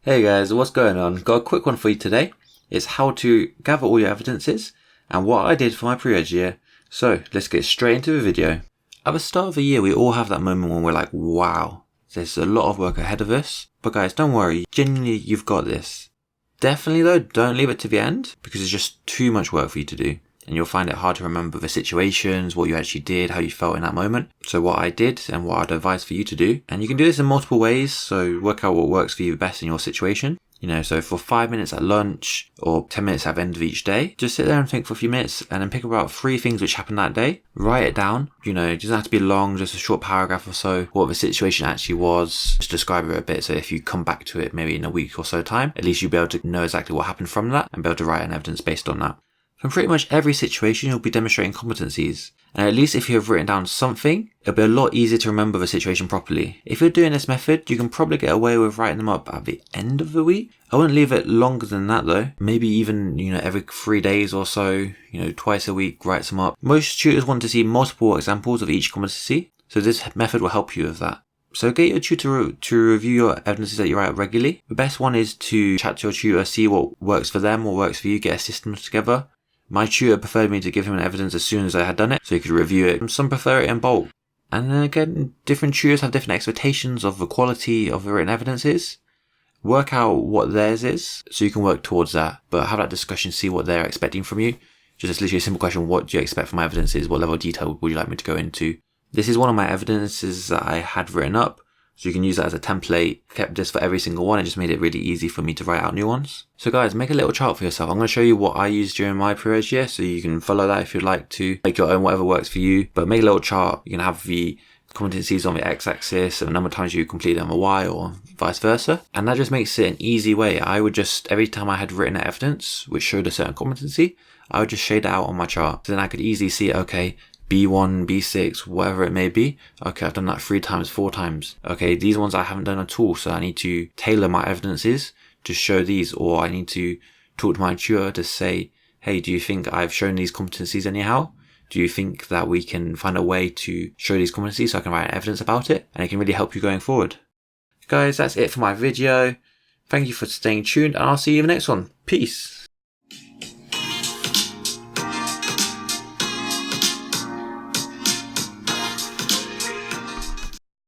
Hey guys, what's going on? Got a quick one for you today. It's how to gather all your evidences and what I did for my pre-reg year. So let's get straight into the video. At the start of the year, we all have that moment when we're like, wow, there's a lot of work ahead of us. But guys, don't worry, genuinely you've got this. Definitely though, don't leave it to the end because it's just too much work for you to do. And you'll find it hard to remember the situations, what you actually did, how you felt in that moment. So what I did and what I'd advise for you to do. And you can do this in multiple ways, so work out what works for you best in your situation. So for 5 minutes at lunch or 10 minutes at the end of each day, just sit there and think for a few minutes and then pick about 3 things which happened that day. Write it down. It doesn't have to be long, just a short paragraph or so, what the situation actually was. Just describe it a bit. So if you come back to it maybe in a week or so time, at least you'll be able to know exactly what happened from that and be able to write an evidence based on that. From pretty much every situation, you'll be demonstrating competencies. And at least if you have written down something, it'll be a lot easier to remember the situation properly. If you're doing this method, you can probably get away with writing them up at the end of the week. I wouldn't leave it longer than that though. Maybe even, every 3 days or so, twice a week, write some up. Most tutors want to see multiple examples of each competency. So this method will help you with that. So get your tutor to review your evidences that you write regularly. The best one is to chat to your tutor, see what works for them, what works for you, get a system together. My tutor preferred me to give him an evidence as soon as I had done it, so he could review it. Some prefer it in bulk. And then again, different tutors have different expectations of the quality of the written evidences. Work out what theirs is, so you can work towards that, but have that discussion, see what they're expecting from you. Just literally a simple question, what do you expect from my evidences? What level of detail would you like me to go into? This is one of my evidences that I had written up. So you can use that as a template, kept this for every single one. It just made it really easy for me to write out new ones. So guys, make a little chart for yourself. I'm going to show you what I used during my pre-reg year, so you can follow that if you'd like to. Make your own, whatever works for you. But make a little chart. You can have the competencies on the x-axis and the number of times you complete on the y or vice versa. And that just makes it an easy way. I would just, every time I had written evidence which showed a certain competency, I would just shade it out on my chart. So then I could easily see, okay, B1, B6, whatever it may be. Okay, I've done that 3 times, 4 times. Okay, these ones I haven't done at all, so I need to tailor my evidences to show these, or I need to talk to my tutor to say, hey, do you think I've shown these competencies anyhow? Do you think that we can find a way to show these competencies so I can write evidence about it? And it can really help you going forward. Guys, that's it for my video. Thank you for staying tuned, and I'll see you in the next one. Peace.